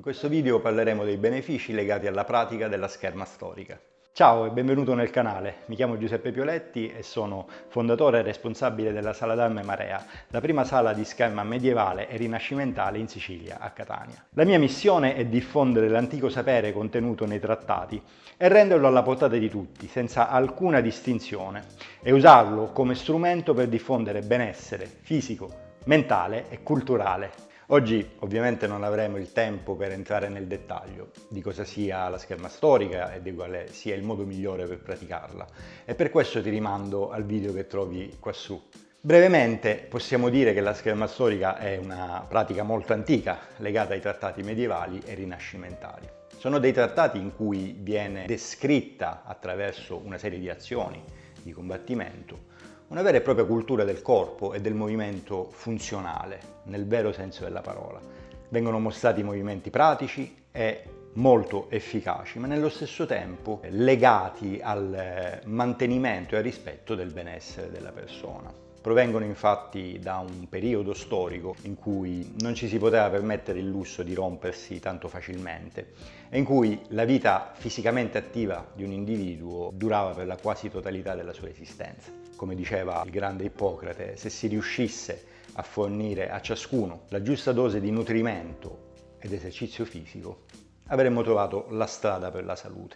In questo video parleremo dei benefici legati alla pratica della scherma storica. Ciao e benvenuto nel canale, mi chiamo Giuseppe Pioletti e sono fondatore e responsabile della Sala d'Arme Marea, la prima sala di scherma medievale e rinascimentale in Sicilia, a Catania. La mia missione è diffondere l'antico sapere contenuto nei trattati e renderlo alla portata di tutti, senza alcuna distinzione, e usarlo come strumento per diffondere benessere fisico, mentale e culturale. Oggi ovviamente non avremo il tempo per entrare nel dettaglio di cosa sia la scherma storica e di quale sia il modo migliore per praticarla, e per questo ti rimando al video che trovi qua su. Brevemente possiamo dire che la scherma storica è una pratica molto antica, legata ai trattati medievali e rinascimentali. Sono dei trattati in cui viene descritta attraverso una serie di azioni di combattimento una vera e propria cultura del corpo e del movimento funzionale, nel vero senso della parola. Vengono mostrati movimenti pratici e molto efficaci, ma nello stesso tempo legati al mantenimento e al rispetto del benessere della persona. Provengono infatti da un periodo storico in cui non ci si poteva permettere il lusso di rompersi tanto facilmente e in cui la vita fisicamente attiva di un individuo durava per la quasi totalità della sua esistenza. Come diceva il grande Ippocrate, se si riuscisse a fornire a ciascuno la giusta dose di nutrimento ed esercizio fisico, avremmo trovato la strada per la salute.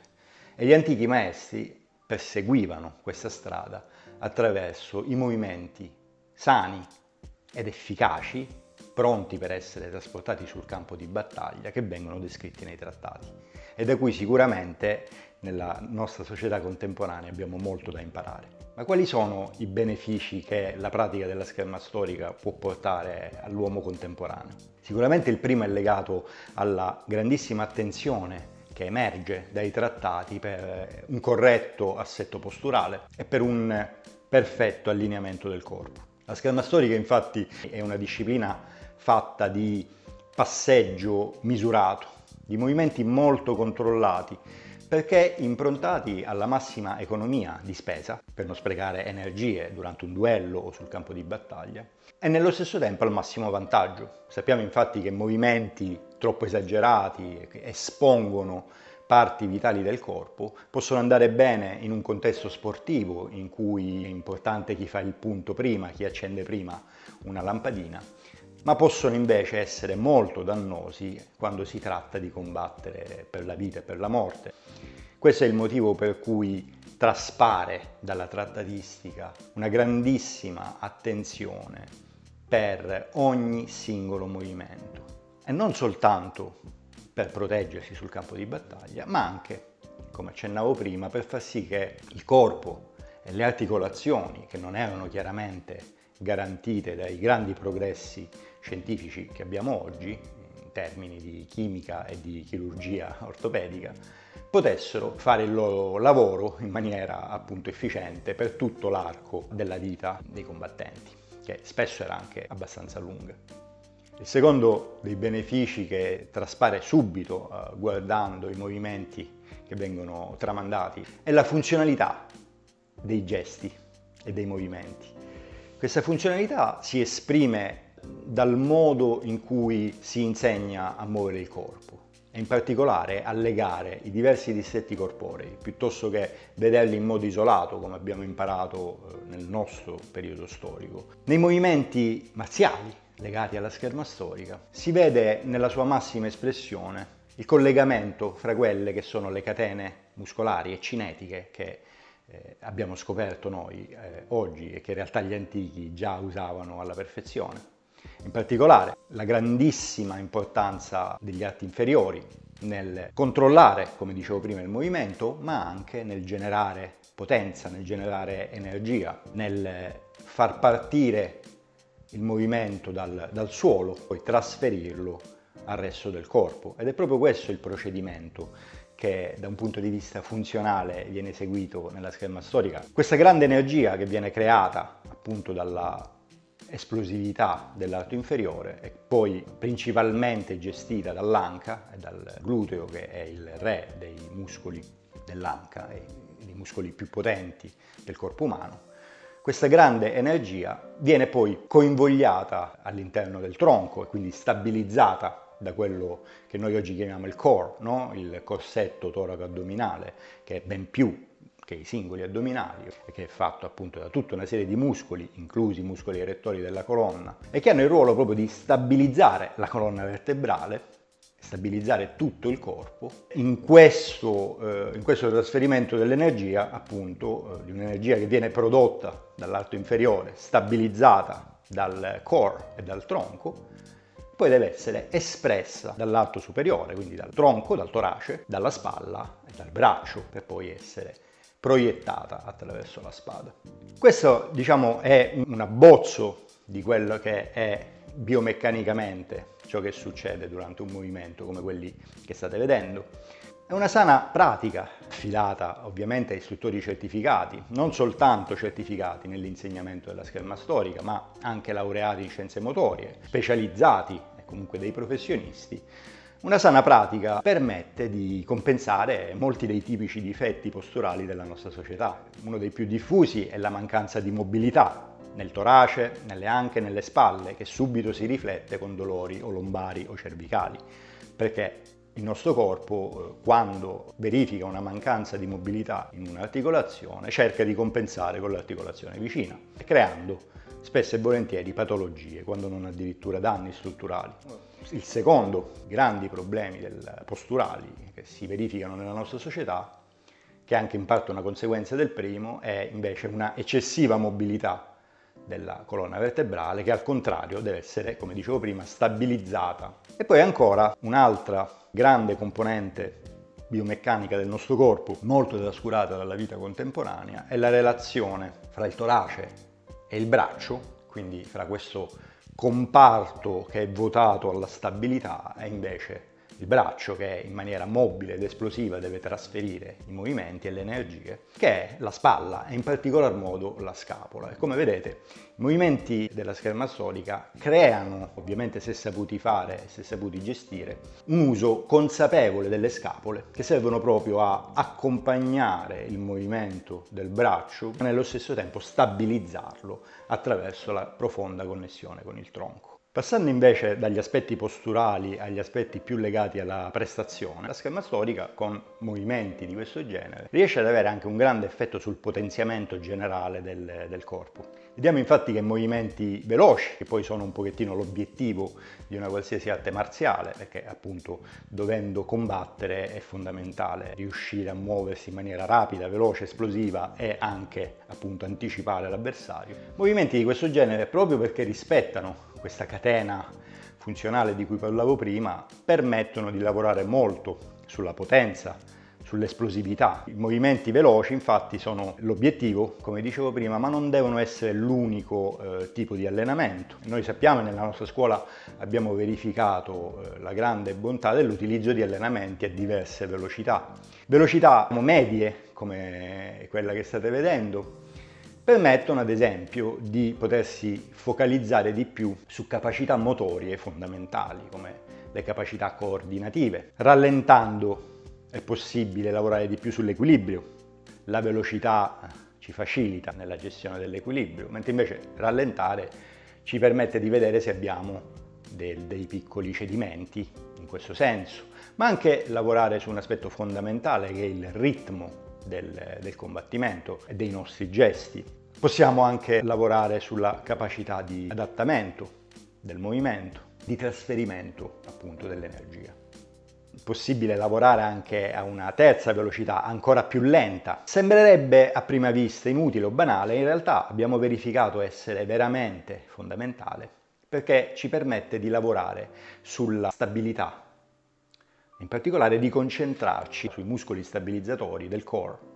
E gli antichi maestri perseguivano questa strada attraverso i movimenti sani ed efficaci, pronti per essere trasportati sul campo di battaglia, che vengono descritti nei trattati e da cui sicuramente nella nostra società contemporanea abbiamo molto da imparare. Ma quali sono i benefici che la pratica della scherma storica può portare all'uomo contemporaneo? Sicuramente il primo è legato alla grandissima attenzione che emerge dai trattati per un corretto assetto posturale e per un perfetto allineamento del corpo. La scherma storica infatti è una disciplina fatta di passeggio misurato, di movimenti molto controllati, perché improntati alla massima economia di spesa, per non sprecare energie durante un duello o sul campo di battaglia, e nello stesso tempo al massimo vantaggio. Sappiamo infatti che movimenti troppo esagerati che espongono parti vitali del corpo possono andare bene in un contesto sportivo in cui è importante chi fa il punto prima, chi accende prima una lampadina, ma possono invece essere molto dannosi quando si tratta di combattere per la vita e per la morte. Questo è il motivo per cui traspare dalla trattatistica una grandissima attenzione per ogni singolo movimento, e non soltanto per proteggersi sul campo di battaglia, ma anche, come accennavo prima, per far sì che il corpo e le articolazioni, che non erano chiaramente garantite dai grandi progressi scientifici che abbiamo oggi, in termini di chimica e di chirurgia ortopedica, potessero fare il loro lavoro in maniera appunto efficiente per tutto l'arco della vita dei combattenti, che spesso era anche abbastanza lunga. Il secondo dei benefici che traspare subito guardando i movimenti che vengono tramandati è la funzionalità dei gesti e dei movimenti. Questa funzionalità si esprime dal modo in cui si insegna a muovere il corpo e in particolare a legare i diversi distretti corporei, piuttosto che vederli in modo isolato, come abbiamo imparato nel nostro periodo storico. Nei movimenti marziali legati alla scherma storica si vede nella sua massima espressione il collegamento fra quelle che sono le catene muscolari e cinetiche che abbiamo scoperto noi oggi e che in realtà gli antichi già usavano alla perfezione. In particolare la grandissima importanza degli arti inferiori nel controllare, come dicevo prima, il movimento, ma anche nel generare potenza, nel generare energia, nel far partire il movimento dal suolo, poi trasferirlo al resto del corpo. Ed è proprio questo il procedimento che da un punto di vista funzionale viene eseguito nella scherma storica. Questa grande energia che viene creata appunto dalla esplosività dell'arto inferiore e poi principalmente gestita dall'anca e dal gluteo, che è il re dei muscoli dell'anca e dei muscoli più potenti del corpo umano. Questa grande energia viene poi coinvogliata all'interno del tronco e quindi stabilizzata da quello che noi oggi chiamiamo il core, no? Il corsetto toraco-addominale, che è ben più che i singoli addominali, che è fatto appunto da tutta una serie di muscoli, inclusi i muscoli erettori della colonna, e che hanno il ruolo proprio di stabilizzare la colonna vertebrale, stabilizzare tutto il corpo in questo trasferimento dell'energia, appunto di un'energia che viene prodotta dall'arto inferiore, stabilizzata dal core e dal tronco, poi deve essere espressa dall'arto superiore, quindi dal tronco, dal torace, dalla spalla e dal braccio, per poi essere proiettata attraverso la spada. Questo, diciamo, è un abbozzo di quello che è biomeccanicamente ciò che succede durante un movimento come quelli che state vedendo. È una sana pratica, affidata ovviamente a istruttori certificati, non soltanto certificati nell'insegnamento della scherma storica, ma anche laureati in scienze motorie, specializzati e comunque dei professionisti. Una sana pratica permette di compensare molti dei tipici difetti posturali della nostra società. Uno dei più diffusi è la mancanza di mobilità nel torace, nelle anche, nelle spalle, che subito si riflette con dolori o lombari o cervicali, perché il nostro corpo, quando verifica una mancanza di mobilità in un'articolazione, cerca di compensare con l'articolazione vicina, creando spesso e volentieri patologie, quando non addirittura danni strutturali. Il secondo grandi problemi posturali che si verificano nella nostra società, che è anche in parte una conseguenza del primo, è invece una eccessiva mobilità della colonna vertebrale, che al contrario deve essere, come dicevo prima, stabilizzata. E poi ancora un'altra grande componente biomeccanica del nostro corpo, molto trascurata dalla vita contemporanea, è la relazione fra il torace e il braccio, quindi fra questo comparto che è votato alla stabilità e invece il braccio che in maniera mobile ed esplosiva deve trasferire i movimenti e le energie, che è la spalla e in particolar modo la scapola. E come vedete, i movimenti della scherma storica creano, ovviamente se saputi fare e se saputi gestire, un uso consapevole delle scapole che servono proprio a accompagnare il movimento del braccio e nello stesso tempo stabilizzarlo attraverso la profonda connessione con il tronco. Passando invece dagli aspetti posturali agli aspetti più legati alla prestazione, la scherma storica con movimenti di questo genere riesce ad avere anche un grande effetto sul potenziamento generale del corpo. Vediamo infatti che movimenti veloci, che poi sono un pochettino l'obiettivo di una qualsiasi arte marziale, perché appunto dovendo combattere è fondamentale riuscire a muoversi in maniera rapida, veloce, esplosiva e anche appunto anticipare l'avversario. Movimenti di questo genere, proprio perché rispettano questa catena funzionale di cui parlavo prima, permettono di lavorare molto sulla potenza, sull'esplosività. I movimenti veloci infatti sono l'obiettivo, come dicevo prima, ma non devono essere l'unico tipo di allenamento. Noi sappiamo, nella nostra scuola abbiamo verificato la grande bontà dell'utilizzo di allenamenti a diverse velocità. Velocità medie, come quella che state vedendo, permettono ad esempio di potersi focalizzare di più su capacità motorie fondamentali, come le capacità coordinative. Rallentando è possibile lavorare di più sull'equilibrio. La velocità ci facilita nella gestione dell'equilibrio, mentre invece rallentare ci permette di vedere se abbiamo dei piccoli cedimenti in questo senso, ma anche lavorare su un aspetto fondamentale che è il ritmo del combattimento e dei nostri gesti. Possiamo anche lavorare sulla capacità di adattamento del movimento, di trasferimento appunto dell'energia. È possibile lavorare anche a una terza velocità ancora più lenta. Sembrerebbe a prima vista inutile o banale, in realtà abbiamo verificato essere veramente fondamentale, perché ci permette di lavorare sulla stabilità, in particolare di concentrarci sui muscoli stabilizzatori del core.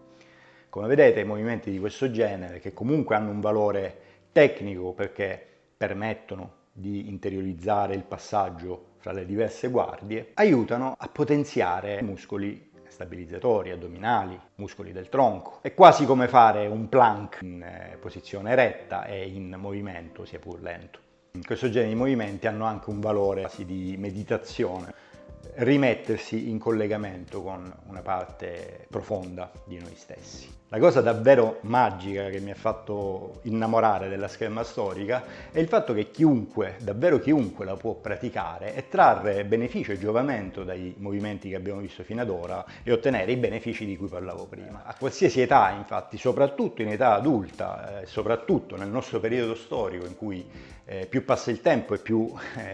Come vedete, movimenti di questo genere, che comunque hanno un valore tecnico perché permettono di interiorizzare il passaggio fra le diverse guardie, aiutano a potenziare muscoli stabilizzatori, addominali, muscoli del tronco. È quasi come fare un plank in posizione eretta e in movimento, sia pur lento. Questo genere di movimenti hanno anche un valore quasi di meditazione, rimettersi in collegamento con una parte profonda di noi stessi. La cosa davvero magica che mi ha fatto innamorare della scherma storica è il fatto che chiunque, davvero chiunque la può praticare e trarre beneficio e giovamento dai movimenti che abbiamo visto fino ad ora e ottenere i benefici di cui parlavo prima. A qualsiasi età, infatti, soprattutto in età adulta, soprattutto nel nostro periodo storico in cui più passa il tempo e più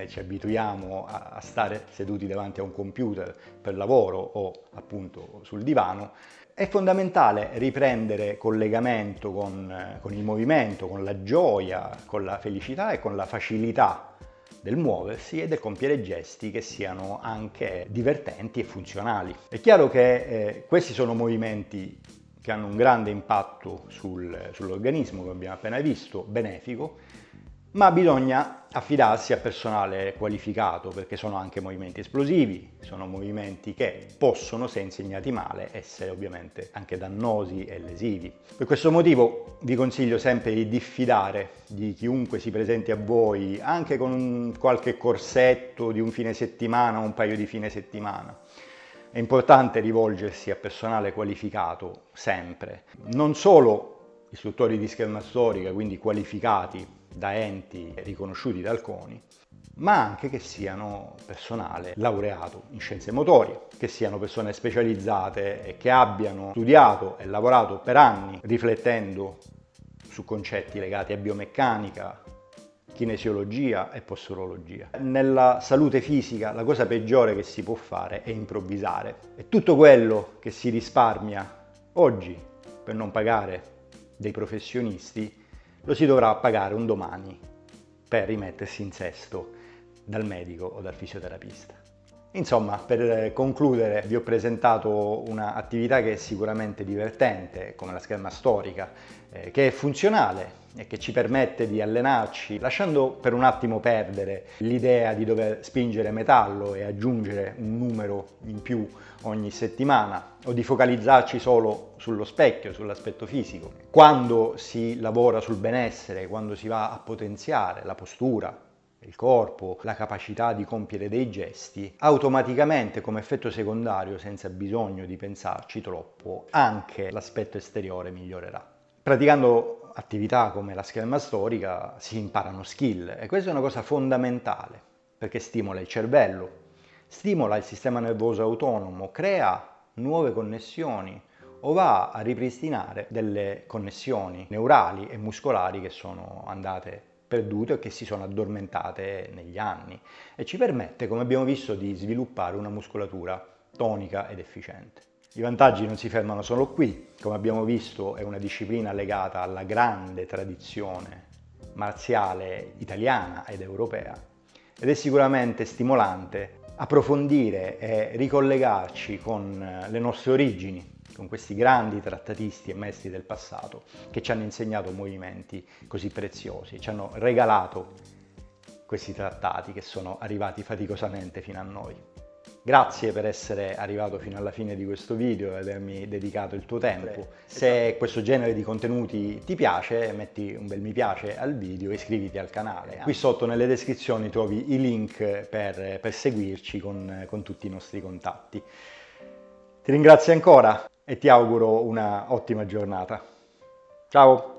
ci abituiamo a stare seduti davanti a un computer per lavoro o appunto sul divano, è fondamentale riprendere collegamento con il movimento, con la gioia, con la felicità e con la facilità del muoversi e del compiere gesti che siano anche divertenti e funzionali. È chiaro che questi sono movimenti che hanno un grande impatto sull'organismo, come abbiamo appena visto, benefico, ma bisogna affidarsi a personale qualificato perché sono anche movimenti esplosivi, sono movimenti che possono, se insegnati male, essere ovviamente anche dannosi e lesivi. Per questo motivo vi consiglio sempre di diffidare di chiunque si presenti a voi, anche con qualche corsetto di un fine settimana o un paio di fine settimana. È importante rivolgersi a personale qualificato sempre, non solo istruttori di scherma storica, quindi qualificati da enti riconosciuti dal CONI, ma anche che siano personale laureato in scienze motorie, che siano persone specializzate e che abbiano studiato e lavorato per anni riflettendo su concetti legati a biomeccanica, kinesiologia e posturologia. Nella salute fisica la cosa peggiore che si può fare è improvvisare e tutto quello che si risparmia oggi per non pagare dei professionisti lo si dovrà pagare un domani per rimettersi in sesto dal medico o dal fisioterapista. Insomma, per concludere, vi ho presentato un'attività che è sicuramente divertente, come la scherma storica, che è funzionale e che ci permette di allenarci, lasciando per un attimo perdere l'idea di dover spingere metallo e aggiungere un numero in più ogni settimana o di focalizzarci solo sullo specchio, sull'aspetto fisico. Quando si lavora sul benessere, quando si va a potenziare la postura, il corpo, la capacità di compiere dei gesti, automaticamente come effetto secondario, senza bisogno di pensarci troppo, anche l'aspetto esteriore migliorerà. Praticando attività come la scherma storica si imparano skill e questa è una cosa fondamentale perché stimola il cervello, stimola il sistema nervoso autonomo, crea nuove connessioni o va a ripristinare delle connessioni neurali e muscolari che sono andate perdute o che si sono addormentate negli anni e ci permette, come abbiamo visto, di sviluppare una muscolatura tonica ed efficiente. I vantaggi non si fermano solo qui, come abbiamo visto è una disciplina legata alla grande tradizione marziale italiana ed europea ed è sicuramente stimolante approfondire e ricollegarci con le nostre origini, con questi grandi trattatisti e maestri del passato che ci hanno insegnato movimenti così preziosi, ci hanno regalato questi trattati che sono arrivati faticosamente fino a noi. Grazie per essere arrivato fino alla fine di questo video e avermi dedicato il tuo tempo. Se questo genere di contenuti ti piace, metti un bel mi piace al video e iscriviti al canale. Qui sotto nelle descrizioni trovi i link per seguirci con tutti i nostri contatti. Ti ringrazio ancora e ti auguro una ottima giornata. Ciao!